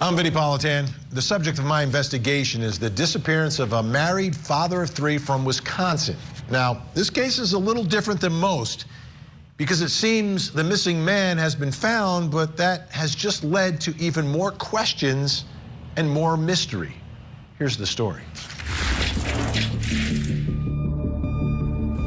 I'm Vinnie Politan. The subject of my investigation is the disappearance of a married father of three from Wisconsin. Now, this case is a little different than most because it seems the missing man has been found, but that has just led to even more questions and more mystery. Here's the story.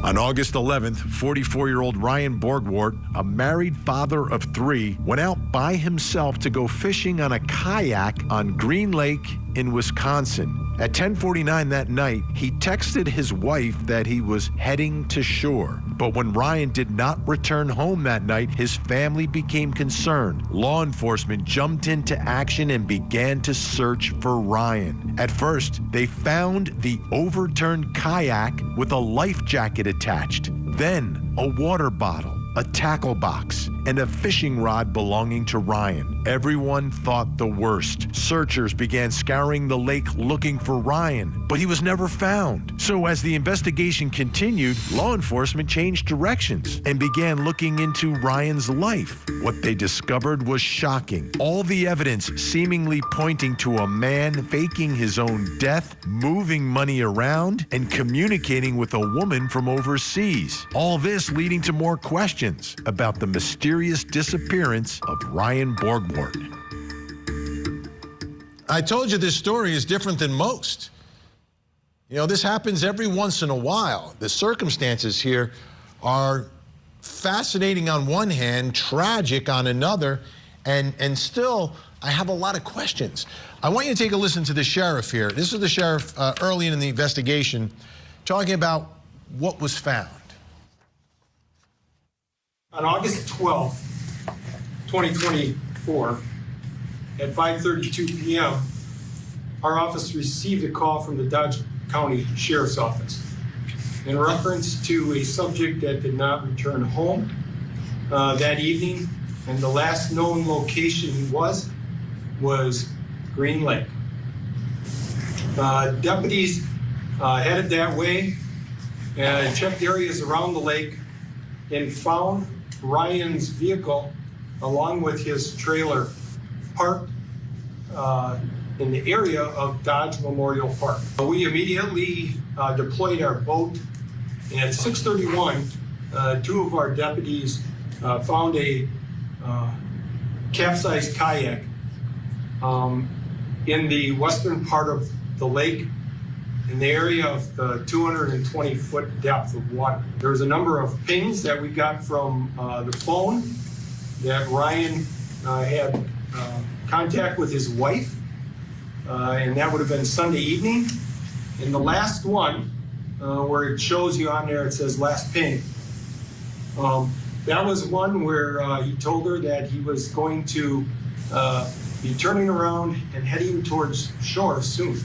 On August 11th, 44-year-old Ryan Borgwardt, a married father of three, went out by himself to go fishing on a kayak on Green Lake in Wisconsin. At 10:49 that night, he texted his wife that he was heading to shore. But when Ryan did not return home that night, his family became concerned. Law enforcement jumped into action and began to search for Ryan. At first, they found the overturned kayak with a life jacket attached. Then, a water bottle, a tackle box, and a fishing rod belonging to Ryan. Everyone thought the worst. Searchers began scouring the lake looking for Ryan, but he was never found. So as the investigation continued, law enforcement changed directions and began looking into Ryan's life. What they discovered was shocking. All the evidence seemingly pointing to a man faking his own death, moving money around, and communicating with a woman from overseas. All this leading to more questions about the mysterious disappearance of Ryan Borgwardt. I told you this story is different than most. You know, this happens every once in a while. The circumstances here are fascinating on one hand, tragic on another, and still I have a lot of questions. I want you to take a listen to the sheriff here. This is the sheriff early in the investigation talking about what was found. On August 12th, 2024, at 5:32 p.m., our office received a call from the Dodge County Sheriff's Office in reference to a subject that did not return home that evening, and the last known location he was Green Lake. Deputies headed that way and checked areas around the lake and found Ryan's vehicle along with his trailer parked in the area of Dodge Memorial Park. We immediately deployed our boat, and at 6:31, two of our deputies found a capsized kayak in the western part of the lake in the area of the 220-foot depth of water. There was a number of pings that we got from the phone that Ryan had contact with his wife, and that would have been Sunday evening. And the last one, where it shows you on there, it says last ping. That was one where he told her that he was going to be turning around and heading towards shore soon.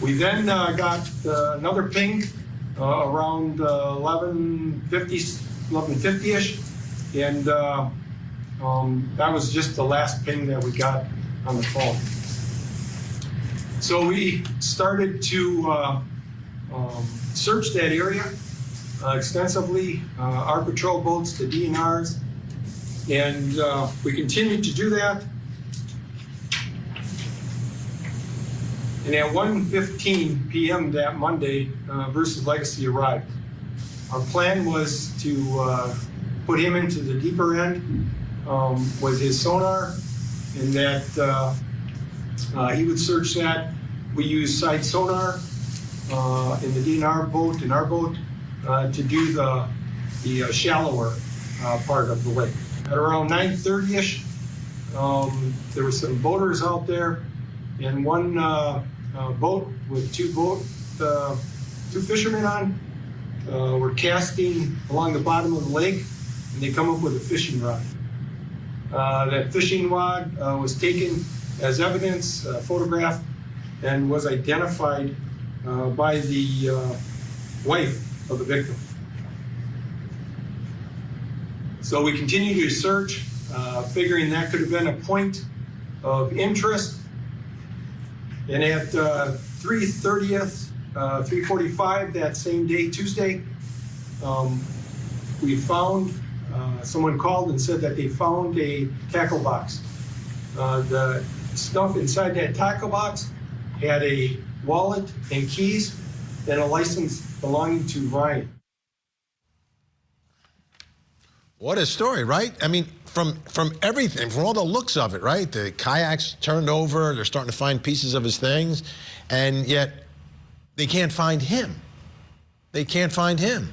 We then got another ping around 11:50-ish, and that was just the last ping that we got on the phone. So we started to search that area extensively, our patrol boats, the DNRs, and we continued to do that. And at 1:15 p.m. that Monday, Bruce's Legacy arrived. Our plan was to put him into the deeper end with his sonar, and that he would search that. We used side sonar in the DNR boat, in our boat, to do the shallower part of the lake. At around 9:30-ish, there were some boaters out there, and one boat with two fishermen on were casting along the bottom of the lake, and they come up with a fishing rod. That fishing rod was taken as evidence, photographed, and was identified by the wife of the victim. So we continued to search, figuring that could have been a point of interest. And at 3:45 that same day, Tuesday, we found, someone called and said that they found a tackle box The stuff inside that tackle box had a wallet and keys and a license belonging to Ryan. What a story, right? I mean, from everything, from all the looks of it, right? The kayak's turned over, they're starting to find pieces of his things, and yet they can't find him. They can't find him.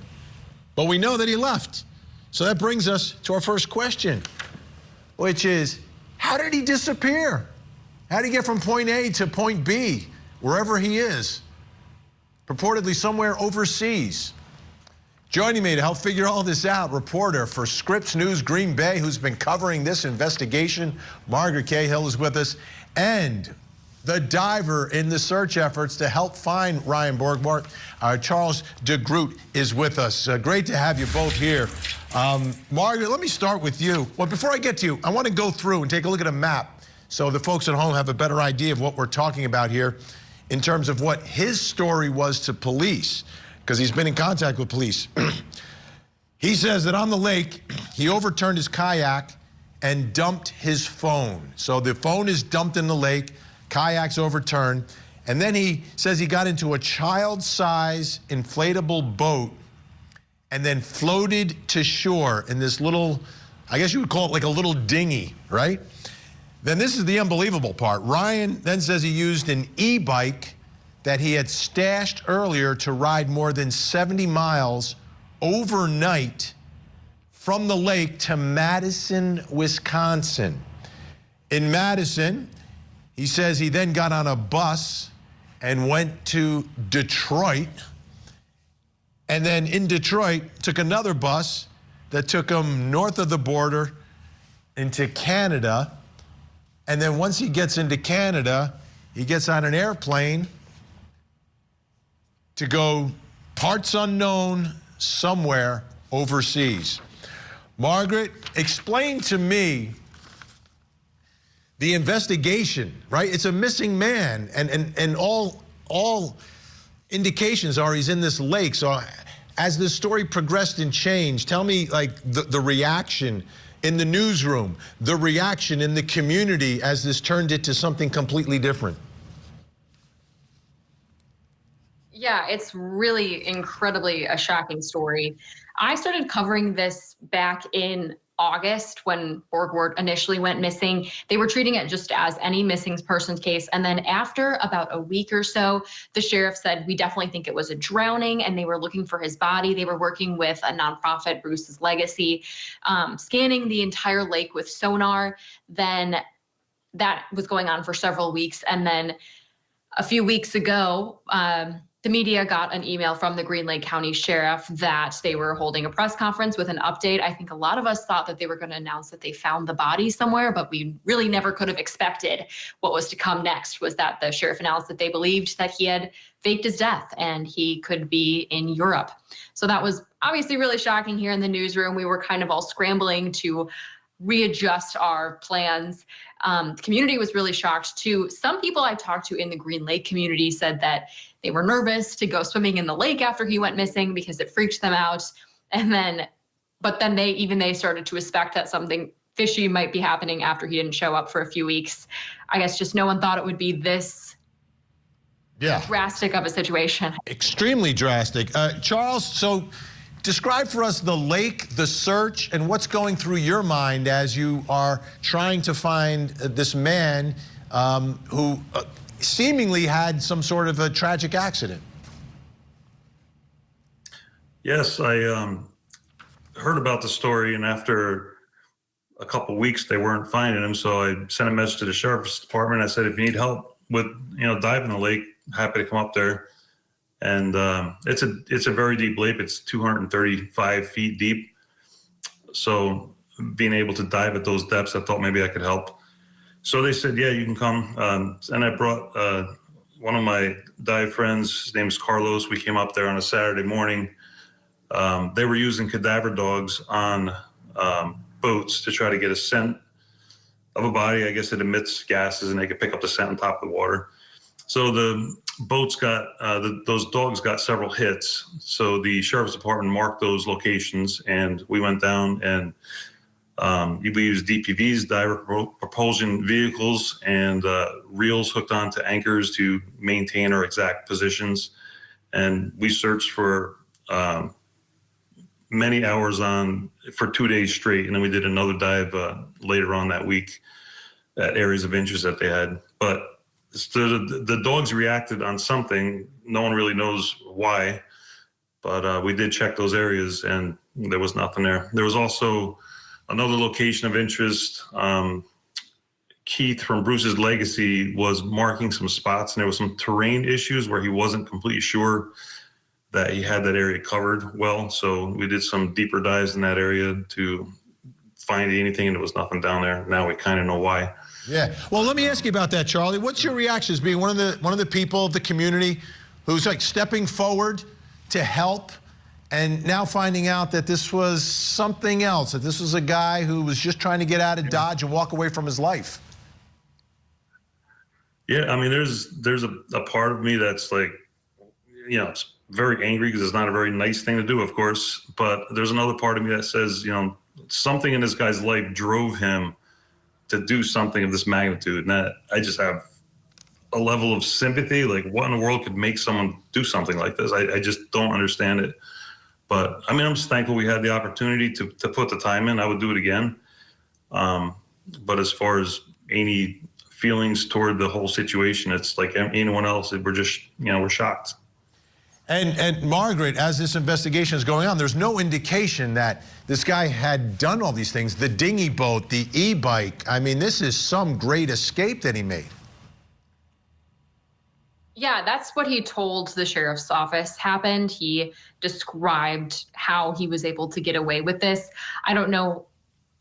But we know that he left. So that brings us to our first question, which is, how did he disappear? How did he get from point A to point B, wherever he is? Purportedly somewhere overseas. Joining me to help figure all this out, reporter for Scripps News Green Bay, who's been covering this investigation, Margaret Cahill is with us, and the diver in the search efforts to help find Ryan Borgwardt, Charles DeGroot is with us. Great to have you both here. Margaret, let me start with you. Well, before I get to you, I want to go through and take a look at a map so the folks at home have a better idea of what we're talking about here in terms of what his story was to police, because he's been in contact with police. He says that on the lake, he overturned his kayak and dumped his phone. So the phone is dumped in the lake, kayak's overturned, and then he says he got into a child-size inflatable boat and then floated to shore in this little, I guess you would call it like a little dinghy, right? Then this is the unbelievable part. Ryan then says he used an e-bike that he had stashed earlier to ride more than 70 miles overnight from the lake to Madison, Wisconsin. In Madison, he says he then got on a bus and went to Detroit. And then in Detroit, took another bus that took him north of the border into Canada. And then once he gets into Canada, he gets on an airplane to go parts unknown somewhere overseas. Margaret, explain to me the investigation, right? It's a missing man, and all indications are he's in this lake. So as the story progressed and changed, tell me like the reaction in the newsroom, the reaction in the community as this turned into something completely different. Yeah, it's really incredibly a shocking story. I started covering this back in August when Borgwardt initially went missing. They were treating it just as any missing persons case. And then after about a week or so, the sheriff said, we definitely think it was a drowning, and they were looking for his body. They were working with a nonprofit, Bruce's Legacy, scanning the entire lake with sonar. Then that was going on for several weeks. And then a few weeks ago, the media got an email from the Green Lake County Sheriff that they were holding a press conference with an update. I think a lot of us thought that they were going to announce that they found the body somewhere, but we really never could have expected what was to come next, was that the sheriff announced that they believed that he had faked his death and he could be in Europe. So that was obviously really shocking here in the newsroom. We were kind of all scrambling to readjust our plans. The community was really shocked too. Some people I talked to in the Green Lake community said that they were nervous to go swimming in the lake after he went missing because it freaked them out. But then they started to suspect that something fishy might be happening after he didn't show up for a few weeks. I guess just no one thought it would be this drastic of a situation. Extremely drastic. Charles, so describe for us the lake, the search, and what's going through your mind as you are trying to find this man who seemingly had some sort of a tragic accident. Yes, I heard about the story, and after a couple of weeks, they weren't finding him. So I sent a message to the sheriff's department. I said, if you need help with, diving the lake, happy to come up there. And it's a very deep lake. It's 235 feet deep. So being able to dive at those depths, I thought maybe I could help. So they said, yeah, you can come. And I brought one of my dive friends. His name is Carlos. We came up there on a Saturday morning. They were using cadaver dogs on boats to try to get a scent of a body. I guess it emits gases and they could pick up the scent on top of the water. So the boats got, those dogs got several hits. So the sheriff's department marked those locations, and we went down and We use DPVs, direct propulsion vehicles, and reels hooked onto anchors to maintain our exact positions. And we searched for many hours for 2 days straight. And then we did another dive later on that week at areas of interest that they had. But the dogs reacted on something. No one really knows why. But we did check those areas, and there was nothing there. There was also another location of interest. Keith from Bruce's Legacy was marking some spots, and there was some terrain issues where he wasn't completely sure that he had that area covered well. So we did some deeper dives in that area to find anything, and there was nothing down there. Now we kind of know why. Yeah. Well, let me ask you about that, Charlie. What's your reaction as being one of the people of the community who's like stepping forward to help, and now finding out that this was something else, that this was a guy who was just trying to get out of Dodge and walk away from his life? Yeah, I mean, there's a part of me that's like, it's very angry because it's not a very nice thing to do, of course. But there's another part of me that says, something in this guy's life drove him to do something of this magnitude. And that I just have a level of sympathy. Like, what in the world could make someone do something like this? I just don't understand it. But I mean, I'm just thankful we had the opportunity to put the time in. I would do it again. But as far as any feelings toward the whole situation, it's like anyone else. We're just, we're shocked. And Margaret, as this investigation is going on, there's no indication that this guy had done all these things. The dinghy boat, the e-bike. I mean, this is some great escape that he made. Yeah, that's what he told the sheriff's office happened. He described how he was able to get away with this. I don't know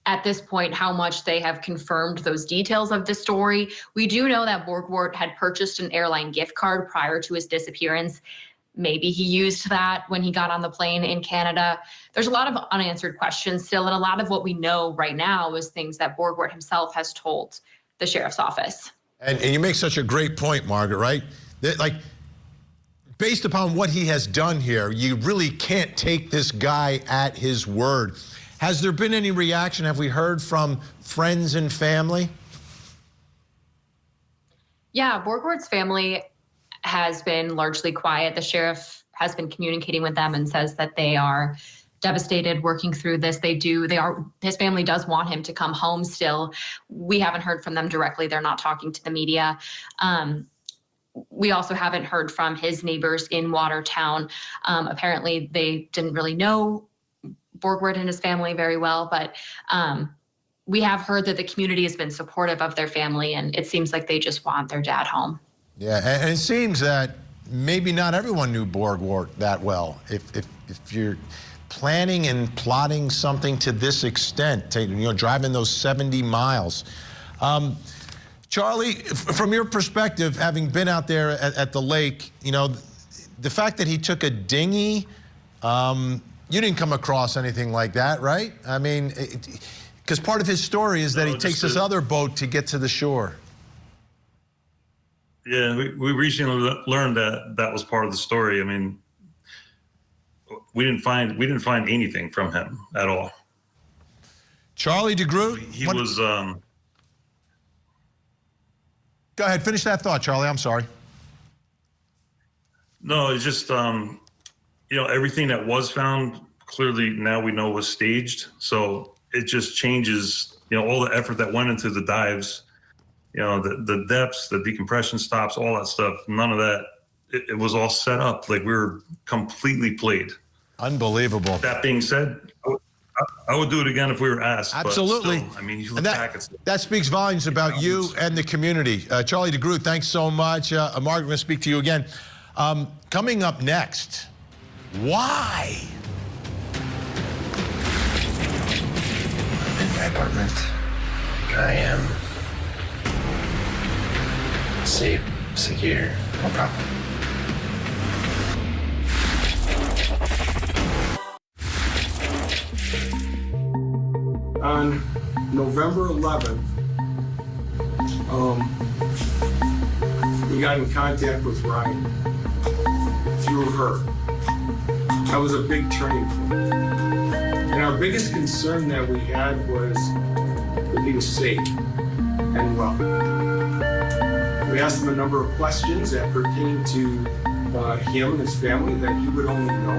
at this point how much they have confirmed those details of the story. We do know that Borgwardt had purchased an airline gift card prior to his disappearance. Maybe he used that when he got on the plane in Canada. There's a lot of unanswered questions still, and a lot of what we know right now is things that Borgwardt himself has told the sheriff's office. And you make such a great point, Margaret, right? That, like, based upon what he has done here, you really can't take this guy at his word. Has there been any reaction? Have we heard from friends and family? Yeah, Borgwardt's family has been largely quiet. The sheriff has been communicating with them and says that they are devastated working through this. His family does want him to come home still. We haven't heard from them directly. They're not talking to the media. We also haven't heard from his neighbors in Watertown. Apparently they didn't really know Borgwardt and his family very well, but we have heard that the community has been supportive of their family, and it seems like they just want their dad home. Yeah, and it seems that maybe not everyone knew Borgwardt that well. If you're planning and plotting something to this extent, driving those 70 miles. Charlie, from your perspective, having been out there at the lake, the fact that he took a dinghy, you didn't come across anything like that, right? I mean, because part of his story is that he takes this other boat to get to the shore. Yeah, we recently learned that was part of the story. I mean, we didn't find anything from him at all. Charlie DeGroot? He was... Go ahead, finish that thought, Charlie. I'm sorry. No, it's just, everything that was found, clearly now we know was staged. So it just changes, all the effort that went into the dives, the depths, the decompression stops, all that stuff. None of that, it was all set up. Like, we were completely played. Unbelievable. That being said, I would do it again if we were asked. Absolutely. But still, I mean, you look back, that speaks volumes about you and the community. Charlie DeGroot, thanks so much. Margaret, I'm going to speak to you again. Coming up next, why? In my apartment, I am safe, secure, no problem. On November 11th, we got in contact with Ryan through her. That was a big turning point. And our biggest concern that we had was that he was safe and well. We asked him a number of questions that pertain to him and his family that he would only know.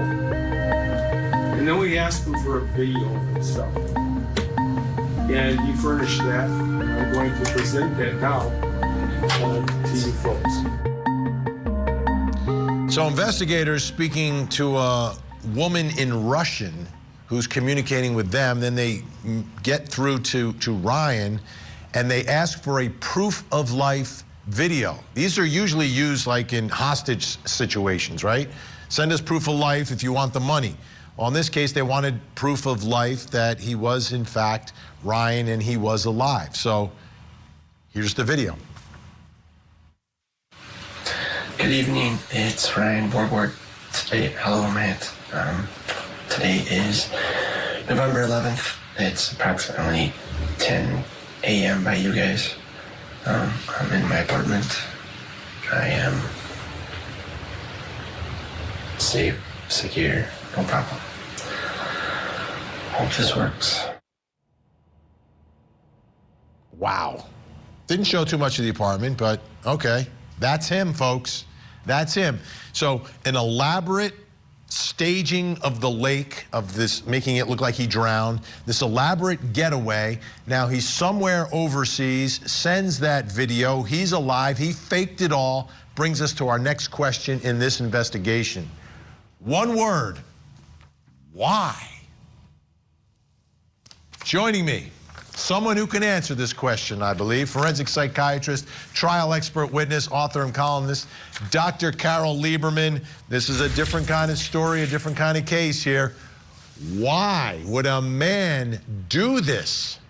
And then we asked him for a video of himself. And he furnished that. I'm going to present that now to you folks. So investigators speaking to a woman in Russian who's communicating with them, then they get through to Ryan and they ask for a proof of life video. These are usually used like in hostage situations, right? Send us proof of life if you want the money. Well, in this case, they wanted proof of life that he was, in fact, Ryan and he was alive. So here's the video. Good evening, it's Ryan Borgwardt. Today, hello, Matt. Today is November 11th. It's approximately 10 a.m. by you guys. I'm in my apartment. I am safe, secure, no problem. Hope this works. Wow. Didn't show too much of the apartment, but okay. That's him, folks. That's him. So an elaborate staging of the lake, of this, making it look like he drowned, this elaborate getaway. Now he's somewhere overseas, sends that video. He's alive. He faked it all. Brings us to our next question in this investigation. One word. Why? Joining me, someone who can answer this question, I believe, forensic psychiatrist, trial expert witness, author and columnist, Dr. Carol Lieberman. This is a different kind of story, a different kind of case here. Why would a man do this?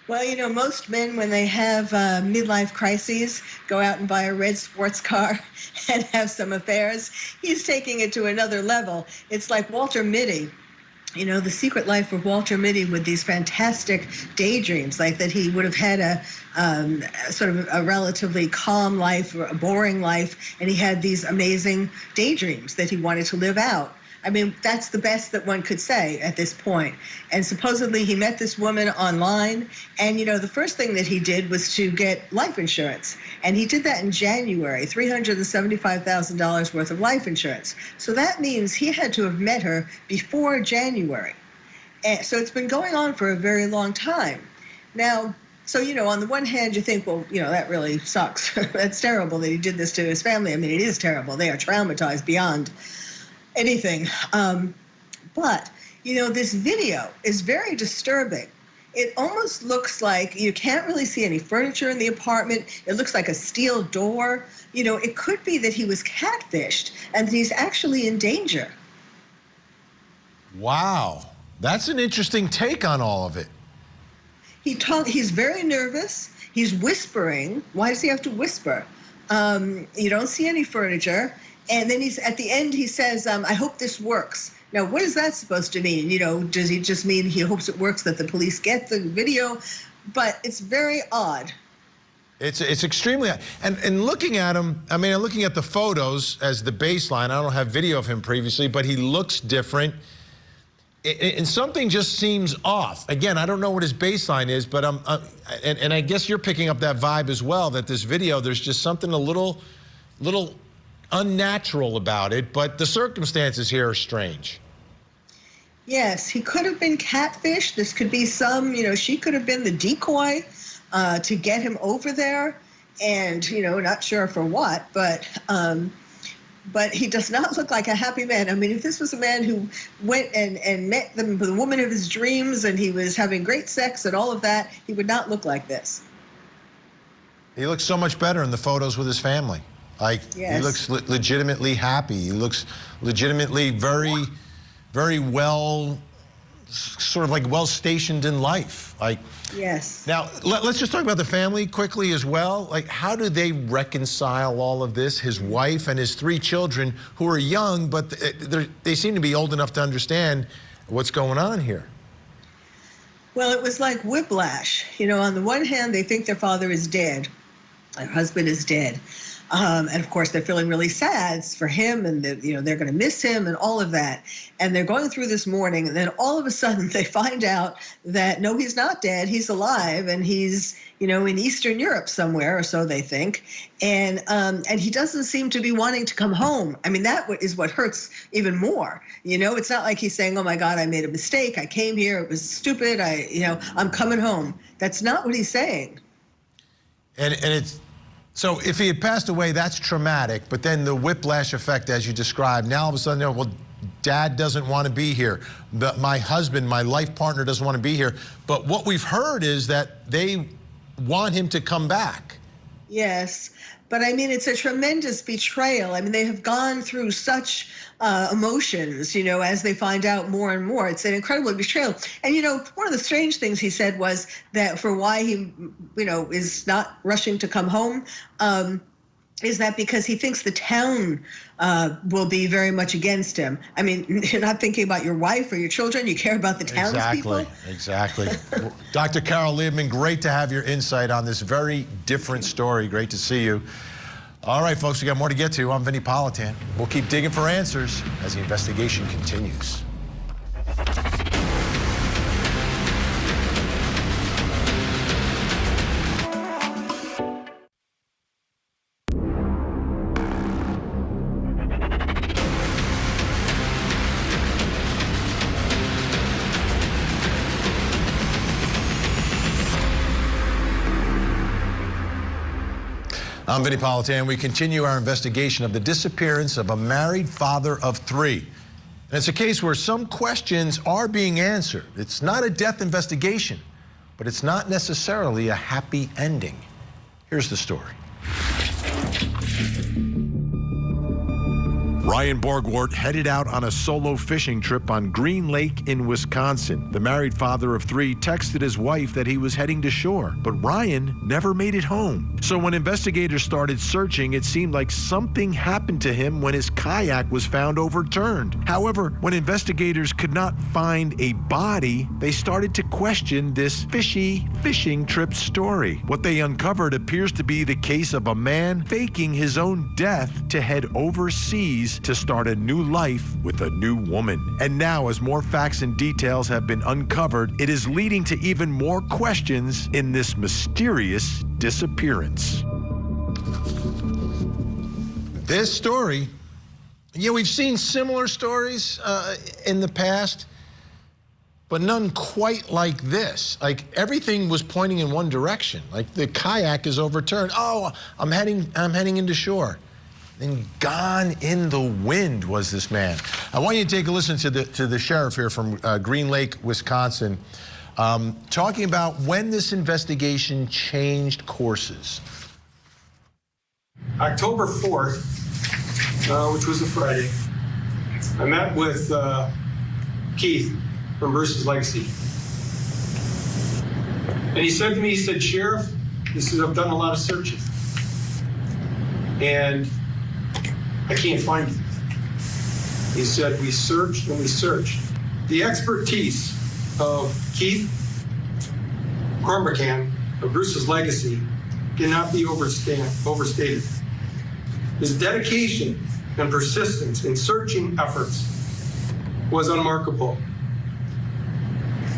Well, you know, most men, when they have midlife crises, go out and buy a red sports car and have some affairs. He's taking it to another level. It's like Walter Mitty. You know, the secret life of Walter Mitty with these fantastic daydreams, like that he would have had a sort of a relatively calm life or a boring life, and he had these amazing daydreams that he wanted to live out. I mean, that's the best that one could say at this point. And supposedly he met this woman online, and, you know, the first thing that he did was to get life insurance. And he did that in January, $375,000 worth of life insurance. So that means he had to have met her before January. And so it's been going on for a very long time. Now, so, you know, on the one hand, you think, well, you know, that really sucks. That's terrible that he did this to his family. I mean, it is terrible. They are traumatized beyond anything. But, you know, this video is very disturbing. It almost looks like you can't really see any furniture in the apartment. It looks like a steel door. You know, it could be that he was catfished and that he's actually in danger. Wow. That's an interesting take on all of it. He's very nervous. He's whispering. Why does he have to whisper? You don't see any furniture. And then at the end, he says, I hope this works. Now, what is that supposed to mean? You know, does he just mean he hopes it works, that the police get the video? But it's very odd. It's extremely odd. And looking at him, I mean, I'm looking at the photos as the baseline. I don't have video of him previously, but he looks different. And something just seems off. Again, I don't know what his baseline is, but and I guess you're picking up that vibe as well, that this video, there's just something a little unnatural about it, but the circumstances here are strange. Yes, he could have been catfished. This could be she could have been the decoy to get him over there, and, you know, not sure for what, but he does not look like a happy man. I mean, if this was a man who went and met the woman of his dreams and he was having great sex and all of that, he would not look like this. He looks so much better in the photos with his family. Like, yes. He looks legitimately happy. He looks legitimately very, very well, sort of like well stationed in life. Like, yes. Now, let's just talk about the family quickly as well. Like, how do they reconcile all of this? His wife and his 3 children, who are young, but they seem to be old enough to understand what's going on here. Well, it was like whiplash. You know, on the one hand, they think their father is dead. Her husband is dead. And of course, they're feeling really sad for him, and they're going to miss him and all of that. And they're going through this mourning, and then all of a sudden they find out that no, he's not dead. He's alive, and he's in Eastern Europe somewhere, or so they think. And he doesn't seem to be wanting to come home. I mean, that is what hurts even more. It's not like he's saying, "Oh my God, I made a mistake. I came here. It was stupid. I'm coming home." That's not what he's saying. And it's. So if he had passed away, that's traumatic, but then the whiplash effect, as you described, now all of a sudden, well, Dad doesn't want to be here. My husband, my life partner doesn't want to be here. But what we've heard is that they want him to come back. Yes, but I mean, it's a tremendous betrayal. I mean, they have gone through such emotions, as they find out more and more. It's an incredible betrayal. And, one of the strange things he said was that for why he, is not rushing to come home, is that because he thinks the town will be very much against him. I mean, you're not thinking about your wife or your children. You care about the townspeople. Exactly. Dr. Carol Liebman, great to have your insight on this very different story. Great to see you. All right, folks, we got more to get to. I'm Vinnie Politan. We'll keep digging for answers as the investigation continues. I'm Vinnie Politan. We continue our investigation of the disappearance of a married father of three. And it's a case where some questions are being answered. It's not a death investigation, but it's not necessarily a happy ending. Here's the story. Ryan Borgwardt headed out on a solo fishing trip on Green Lake in Wisconsin. The married father of three texted his wife that he was heading to shore, but Ryan never made it home. So when investigators started searching, it seemed like something happened to him when his kayak was found overturned. However, when investigators could not find a body, they started to question this fishy fishing trip story. What they uncovered appears to be the case of a man faking his own death to head overseas to start a new life with a new woman. And now, as more facts and details have been uncovered, it is leading to even more questions in this mysterious disappearance. This story, we've seen similar stories in the past, but none quite like this. Like, everything was pointing in one direction. Like, the kayak is overturned. Oh, I'm heading into shore. Then gone in the wind was this man. I want you to take a listen to the sheriff here from Green Lake, Wisconsin, talking about when this investigation changed courses. October 4th, which was a Friday, I met with Keith from Versus Legacy. And he said to me, Sheriff, I've done a lot of searches. And I can't find him. He said, we searched and we searched. The expertise of Keith Cormacan of Bruce's Legacy cannot be overstated. His dedication and persistence in searching efforts was unmarkable.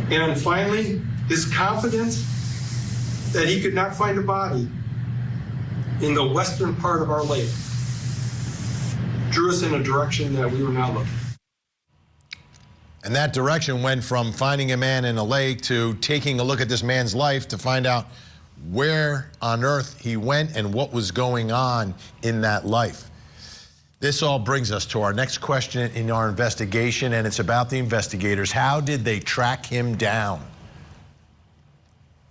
And finally, his confidence that he could not find a body in the western part of our lake drew us in a direction that we were not looking. And that direction went from finding a man in a lake to taking a look at this man's life to find out where on earth he went and what was going on in that life. This all brings us to our next question in our investigation, and it's about the investigators. How did they track him down?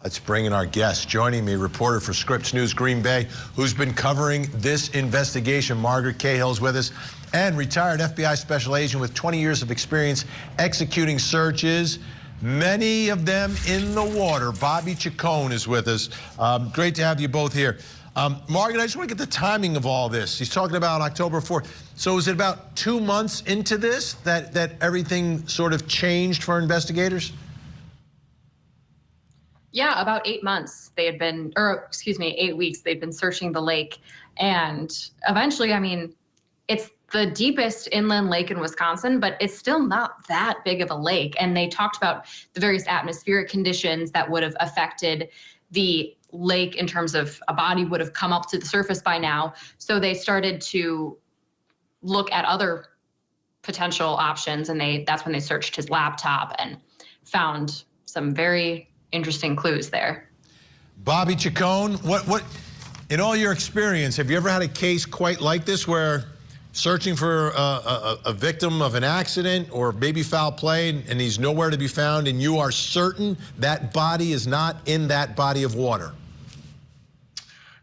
Let's bring in our guest. Joining me, reporter for Scripps News Green Bay, who's been covering this investigation. Margaret Cahill's with us, and retired FBI special agent with 20 years of experience executing searches, many of them in the water. Bobby Chacon is with us. Great to have you both here. Margaret, I just want to get the timing of all this. He's talking about October 4th. So is it about 2 months into this that everything sort of changed for investigators? Yeah, about 8 months they had been, or excuse me, 8 weeks they'd been searching the lake. And eventually, I mean, it's the deepest inland lake in Wisconsin, but it's still not that big of a lake. And they talked about the various atmospheric conditions that would have affected the lake in terms of a body would have come up to the surface by now. So they started to look at other potential options, and that's when they searched his laptop and found some very interesting clues there. Bobby Chacon, what, in all your experience, have you ever had a case quite like this where searching for a victim of an accident or maybe foul play and he's nowhere to be found and you are certain that body is not in that body of water?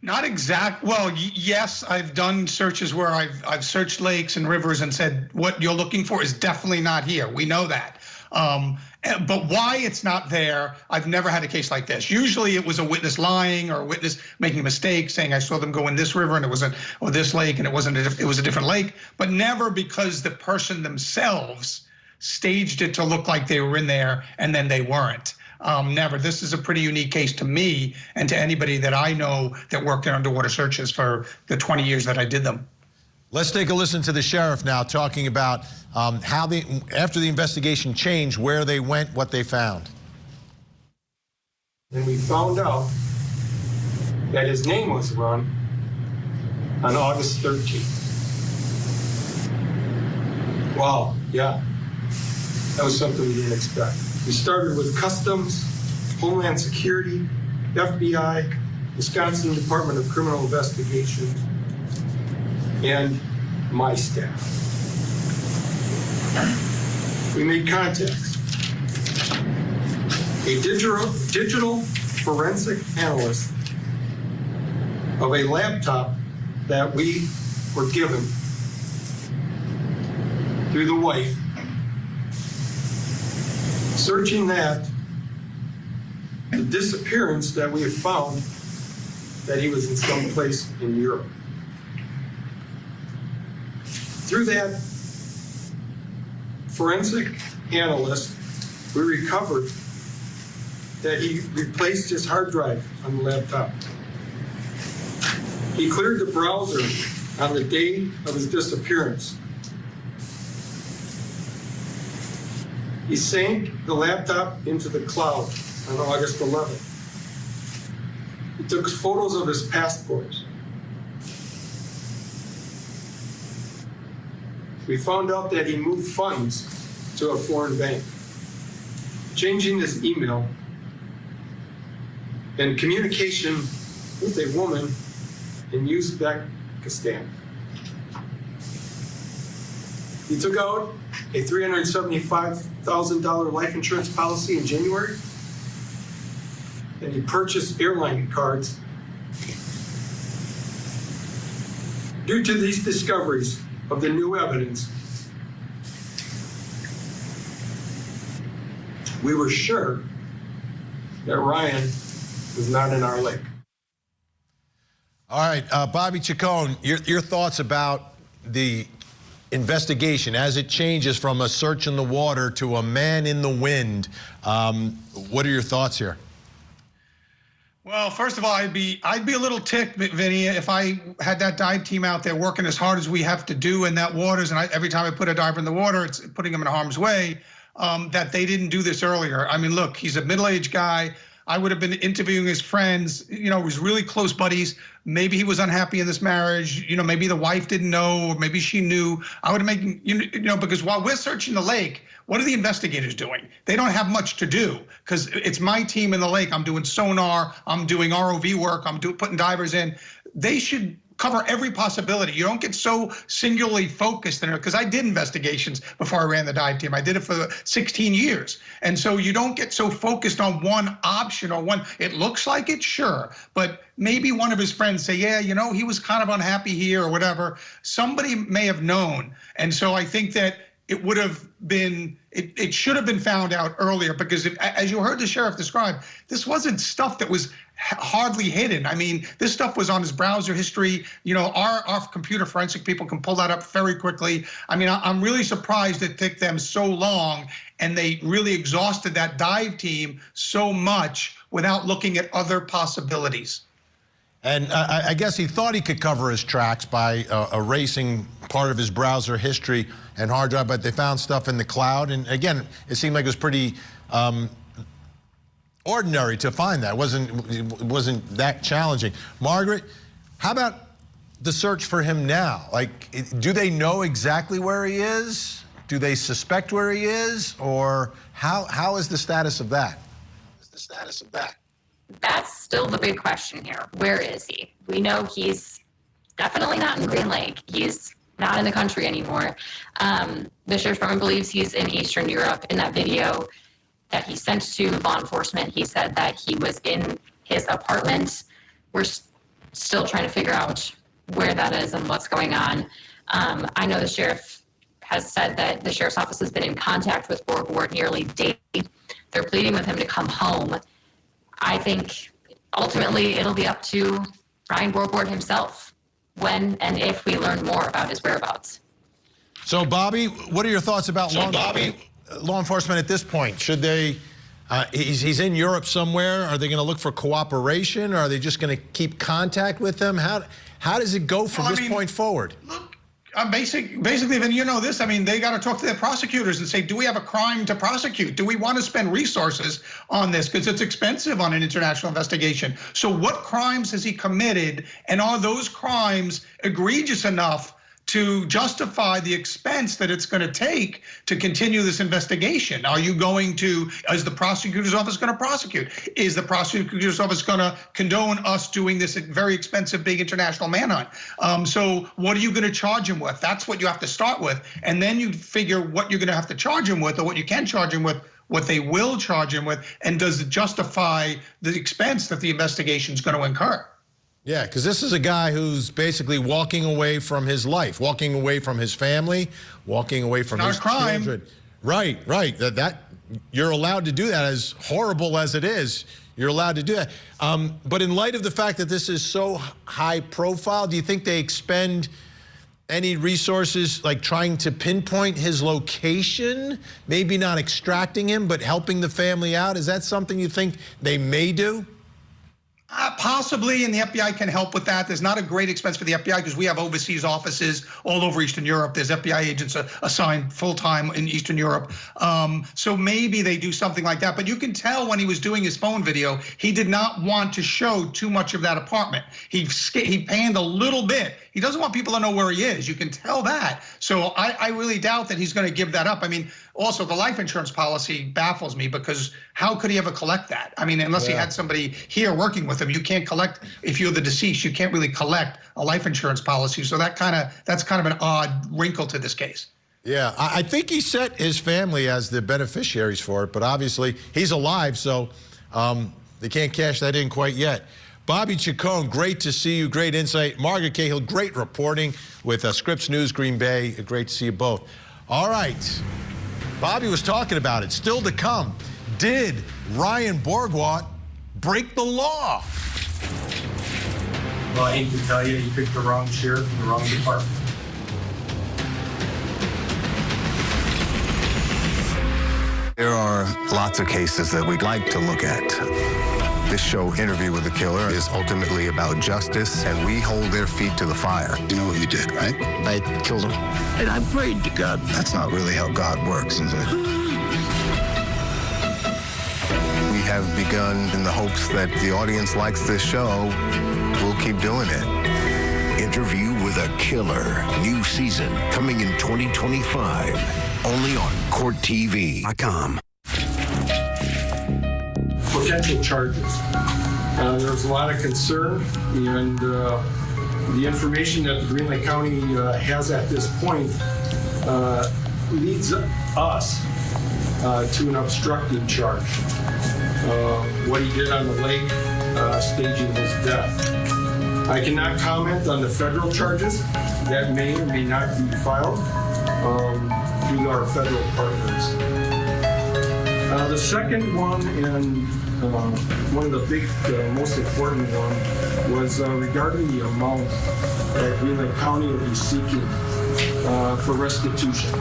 Not exact. Well, yes, I've done searches where I've searched lakes and rivers and said what you're looking for is definitely not here. We know that. But why it's not there, I've never had a case like this. Usually it was a witness lying or a witness making a mistake, saying I saw them go in this river and it wasn't, or this lake and it wasn't, it was a different lake, but never because the person themselves staged it to look like they were in there and then they weren't. Never. This is a pretty unique case to me and to anybody that I know that worked in underwater searches for the 20 years that I did them. Let's take a listen to the sheriff now talking about how after the investigation changed, where they went, what they found. And we found out that his name was run on August 13th. Wow, yeah, that was something we didn't expect. We started with Customs, Homeland Security, FBI, Wisconsin Department of Criminal Investigations, and my staff. We made contact. A digital forensic analyst of a laptop that we were given through the wife, searching that, the disappearance that we have found that he was in some place in Europe. Through that forensic analyst, we recovered that he replaced his hard drive on the laptop. He cleared the browser on the day of his disappearance. He sank the laptop into the cloud on August 11th. He took photos of his passport. We found out that he moved funds to a foreign bank, changing his email and communication with a woman in Uzbekistan. He took out a $375,000 life insurance policy in January, and he purchased airline cards. Due to these discoveries of the new evidence, we were sure that Ryan was not in our lake. All right, Bobby Chacon, your thoughts about the investigation as it changes from a search in the water to a man in the wind. What are your thoughts here? Well, first of all, I'd be a little ticked, Vinny, if I had that dive team out there working as hard as we have to do in that waters, and every time I put a diver in the water, it's putting him in harm's way, that they didn't do this earlier. I mean, look, he's a middle-aged guy. I would have been interviewing his friends, you know, was really close buddies. Maybe he was unhappy in this marriage. You know, maybe the wife didn't know, or maybe she knew. I would have made, you know, because while we're searching the lake, what are the investigators doing? They don't have much to do because it's my team in the lake. I'm doing sonar, I'm doing ROV work, I'm putting divers in. They should cover every possibility. You don't get so singularly focused in it, because I did investigations before I ran the dive team. I did it for 16 years. And so you don't get so focused on one option or one, it looks like it, sure. But maybe one of his friends say, yeah, you know, he was kind of unhappy here or whatever. Somebody may have known. And so I think that it would have been, it should have been found out earlier, because as you heard the sheriff describe, this wasn't stuff that was hardly hidden. I mean, this stuff was on his browser history. You know, our computer forensic people can pull that up very quickly. I mean, I'm really surprised it took them so long, and they really exhausted that dive team so much without looking at other possibilities. And I guess he thought he could cover his tracks by erasing part of his browser history and hard drive, but they found stuff in the cloud. And again, it seemed like it was pretty ordinary to find that. It wasn't that challenging. Margaret, how about the search for him now? Like, do they know exactly where he is? Do they suspect where he is? Or how is the status of that? That's still the big question here. Where is he? We know he's definitely not in Green Lake. He's not in the country anymore. The sheriff's department believes he's in Eastern Europe. In that video that he sent to law enforcement, he said that he was in his apartment. We're still trying to figure out where that is and what's going on. I know the sheriff has said that the sheriff's office has been in contact with Borgwardt nearly daily. They're pleading with him to come home. I think ultimately it'll be up to Ryan Borgwardt himself when and if we learn more about his whereabouts. So, Bobby, what are your thoughts about law enforcement at this point? Should they, he's in Europe somewhere, are they going to look for cooperation, or are they just going to keep contact with him? How does it go from this point forward? Look, basically, then you know this. I mean, they got to talk to their prosecutors and say, do we have a crime to prosecute? Do we want to spend resources on this? Because it's expensive on an international investigation. So what crimes has he committed? And are those crimes egregious enough to justify the expense that it's going to take to continue this investigation? Are you going to, is the prosecutor's office going to prosecute? Is the prosecutor's office going to condone us doing this very expensive, big international manhunt? So what are you going to charge him with? That's what you have to start with. And then you figure what you're going to have to charge him with, or what you can charge him with, what they will charge him with, and does it justify the expense that the investigation is going to incur? Yeah, because this is a guy who's basically walking away from his life, walking away from his family, walking away from his children. Right. That you're allowed to do that, as horrible as it is. You're allowed to do that. But in light of the fact that this is so high profile, do you think they expend any resources like trying to pinpoint his location? Maybe not extracting him, but helping the family out? Is that something you think they may do? Possibly, and the FBI can help with that. There's not a great expense for the FBI because we have overseas offices all over Eastern Europe. There's FBI agents assigned full-time in Eastern Europe. So maybe they do something like that. But you can tell when he was doing his phone video, he did not want to show too much of that apartment. He panned a little bit. He doesn't want people to know where he is. You can tell that. So I really doubt that he's going to give that up. I mean, also, the life insurance policy baffles me because how could he ever collect that? I mean, unless he had somebody here working with him, you can't collect, if you're the deceased, you can't really collect a life insurance policy. So that's kind of an odd wrinkle to this case. Yeah, I think he set his family as the beneficiaries for it, but obviously he's alive, so they can't cash that in quite yet. Bobby Chacon, great to see you, great insight. Margaret Cahill, great reporting with Scripps News Green Bay. Great to see you both. All right. Bobby was talking about it. Still to come. Did Ryan Borgwardt break the law? Well, I hate to tell you, you picked the wrong sheriff in the wrong department. There are lots of cases that we'd like to look at. This show, Interview with the Killer, is ultimately about justice, and we hold their feet to the fire. You know what you did, right? I killed him. And I prayed to God. That's not really how God works, is it? We have begun in the hopes that the audience likes this show. We'll keep doing it. Interview with a Killer. New season coming in 2025. Only on CourtTV.com. Potential charges. There's a lot of concern, and the information that the Green Lake County has at this point leads us to an obstructed charge. What he did on the lake, staging his death. I cannot comment on the federal charges that may or may not be filed through our federal partners. The second one, and One of the big, most important one was regarding the amount that Green Lake County will be seeking for restitution.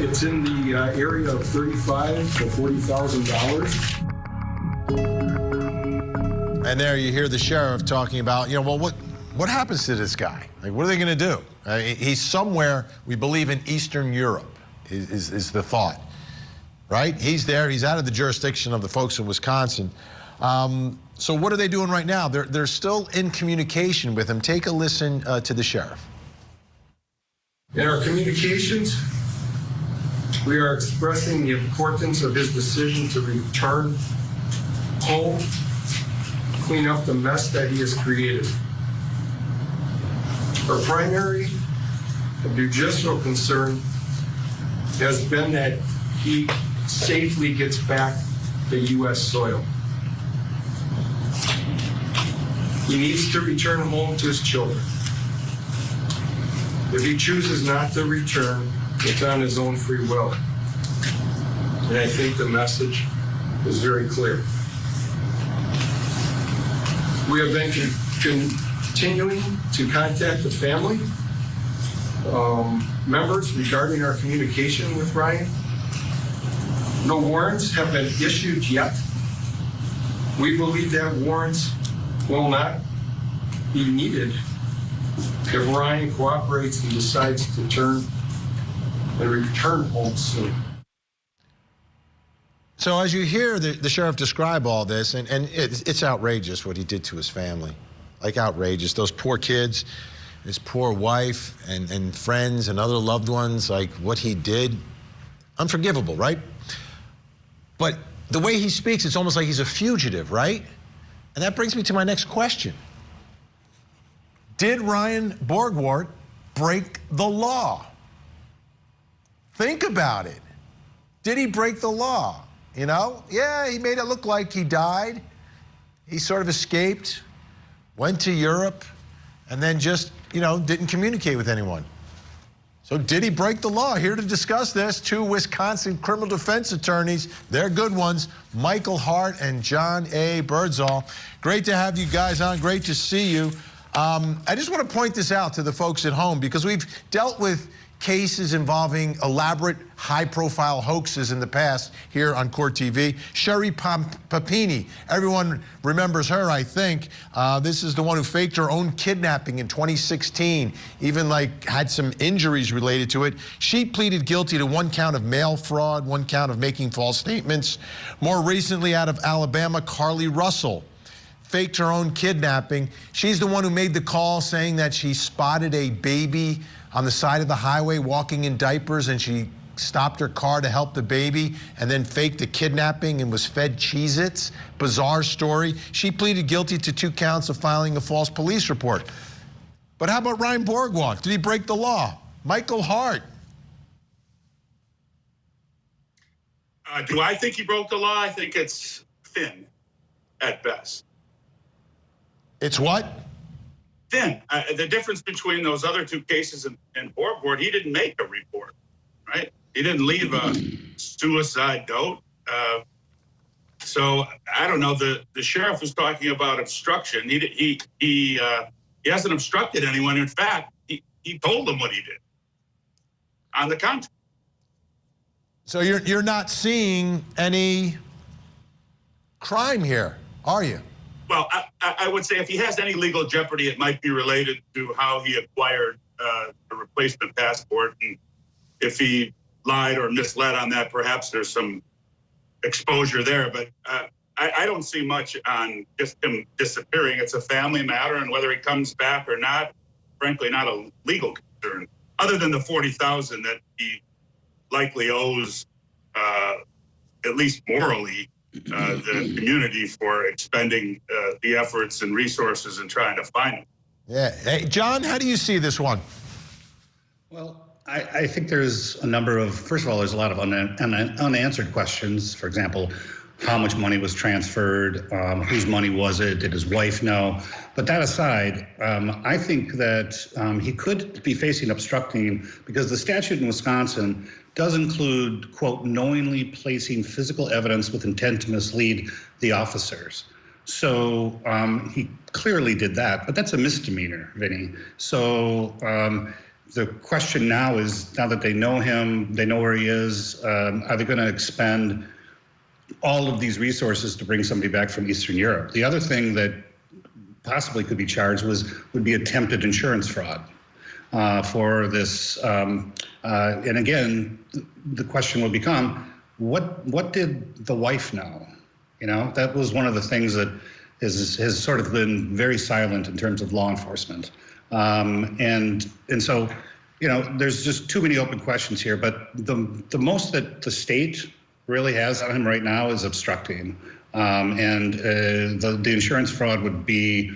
It's in the area of $35,000 to $40,000. And there you hear the sheriff talking about, well, what happens to this guy? Like, what are they going to do? He's somewhere, we believe, in Eastern Europe, is the thought, right? He's there. He's out of the jurisdiction of the folks in Wisconsin. So what are they doing right now? They're still in communication with him. Take a listen to the sheriff. In our communications, we are expressing the importance of his decision to return home, clean up the mess that he has created. Our primary judicial concern has been that he safely gets back to U.S. soil. He needs to return home to his children. If he chooses not to return, it's on his own free will. And I think the message is very clear. We have been continuing to contact the family members regarding our communication with Ryan. No warrants have been issued yet. We believe that warrants will not be needed if Ryan cooperates and decides to return home soon. So as you hear the sheriff describe all this, and it's outrageous what he did to his family. Like, outrageous. Those poor kids, his poor wife and friends and other loved ones, like what he did, unforgivable, right? But the way he speaks, it's almost like he's a fugitive, right? And that brings me to my next question. Did Ryan Borgwardt break the law? Think about it. Did he break the law? Yeah, he made it look like he died. He sort of escaped, went to Europe, and then just, didn't communicate with anyone. So did he break the law? Here to discuss this, two Wisconsin criminal defense attorneys. They're good ones, Michael Hart and John A. Birdsall. Great to have you guys on. Great to see you. I just want to point this out to the folks at home, because we've dealt with cases involving elaborate, high-profile hoaxes in the past here on Court TV. Sherry Papini, everyone remembers her, I think. This is the one who faked her own kidnapping in 2016, even had some injuries related to it. She pleaded guilty to 1 count of mail fraud, 1 count of making false statements. More recently, out of Alabama, Carly Russell faked her own kidnapping. She's the one who made the call saying that she spotted a baby on the side of the highway walking in diapers, and she stopped her car to help the baby and then faked the kidnapping and was fed Cheez-Its. Bizarre story. She pleaded guilty to 2 counts of filing a false police report. But how about Ryan Borgwardt? Did he break the law? Michael Hart. Do I think he broke the law? I think it's thin at best. It's what? Thin. The difference between those other 2 cases and Borgwardt, he didn't make a report, right? He didn't leave a suicide note. So I don't know. The sheriff was talking about obstruction. He hasn't obstructed anyone. In fact, he told them what he did. On the contrary. So you're not seeing any crime here, are you? Well, I would say if he has any legal jeopardy, it might be related to how he acquired a replacement passport. And if he lied or misled on that, perhaps there's some exposure there. But I don't see much on just him disappearing. It's a family matter, and whether he comes back or not, frankly, not a legal concern, other than the $40,000 that he likely owes, at least morally, the community for expending the efforts and resources and trying to find him. Yeah. Hey, John, how do you see this one? Well, I think there's a number of, first of all, there's a lot of unanswered questions. For example, how much money was transferred, whose money was it, did his wife know? But that aside, I think that he could be facing obstructing because the statute in Wisconsin does include, quote, knowingly placing physical evidence with intent to mislead the officers. So he clearly did that, but that's a misdemeanor, Vinny. So the question now is, now that they know him, they know where he is, are they going to expend all of these resources to bring somebody back from Eastern Europe? The other thing that possibly could be charged would be attempted insurance fraud for this. And again, the question will become, what did the wife know? You know, that was one of the things that has sort of been very silent in terms of law enforcement. And so, you know, there's just too many open questions here. But the most that the state really has on him right now is obstructing. And the insurance fraud would be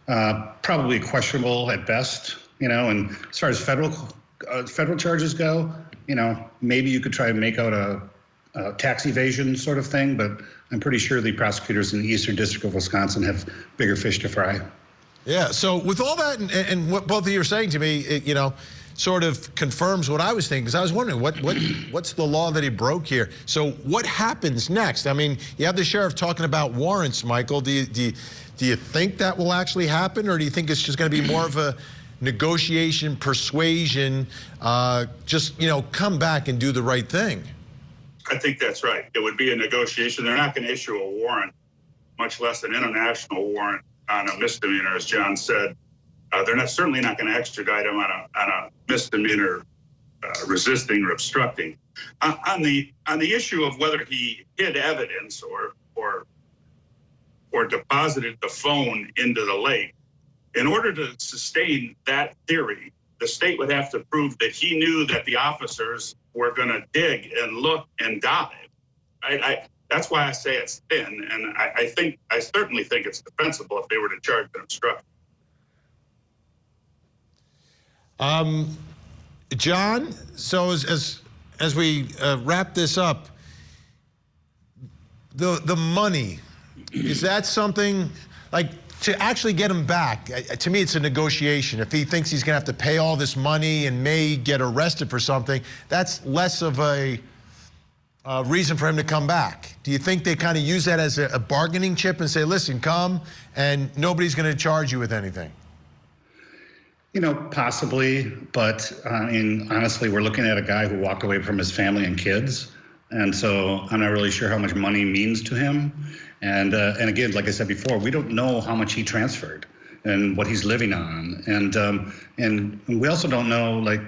probably questionable at best, you know, and as far as federal charges go, you know, maybe you could try and make out a tax evasion sort of thing, but I'm pretty sure the prosecutors in the Eastern District of Wisconsin have bigger fish to fry. Yeah, so with all that and what both of you are saying to me, you know, sort of confirms what I was thinking, because I was wondering what's the law that he broke here. So what happens next? I mean, you have the sheriff talking about warrants, Michael. Do you think that will actually happen, or do you think it's just going to be more of a negotiation, persuasion, just, you know, come back and do the right thing? I think that's right. It would be a negotiation. They're not going to issue a warrant, much less an international warrant on a misdemeanor, as John said. They're certainly not going to extradite him on a misdemeanor resisting or obstructing. On the issue of whether he hid evidence or deposited the phone into the lake, in order to sustain that theory, the state would have to prove that he knew that the officers were going to dig and look and dive. That's why I say it's thin, and I certainly think it's defensible if they were to charge an obstruction. John, so as we wrap this up, the money, is that something, like, to actually get him back? To me, it's a negotiation. If he thinks he's going to have to pay all this money and may get arrested for something, that's less of a reason for him to come back. Do you think they kind of use that as a bargaining chip and say, listen, come, and nobody's going to charge you with anything? You know, possibly, but I mean, honestly, we're looking at a guy who walked away from his family and kids, and so I'm not really sure how much money means to him. And again, like I said before, we don't know how much he transferred and what he's living on, and we also don't know, like,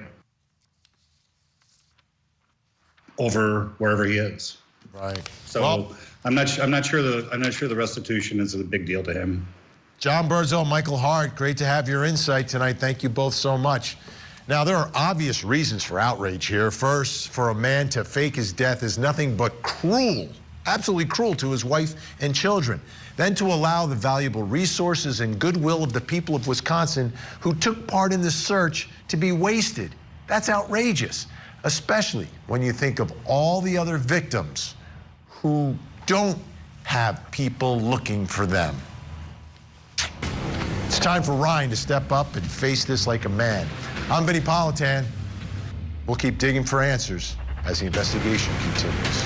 over wherever he is. Right. So well, I'm not sure the restitution is a big deal to him. John Berzo, Michael Hart, great to have your insight tonight. Thank you both so much. Now, there are obvious reasons for outrage here. First, for a man to fake his death is nothing but cruel, absolutely cruel to his wife and children. Then to allow the valuable resources and goodwill of the people of Wisconsin who took part in the search to be wasted. That's outrageous, especially when you think of all the other victims who don't have people looking for them. It's time for Ryan to step up and face this like a man. I'm Vinnie Politan. We'll keep digging for answers as the investigation continues.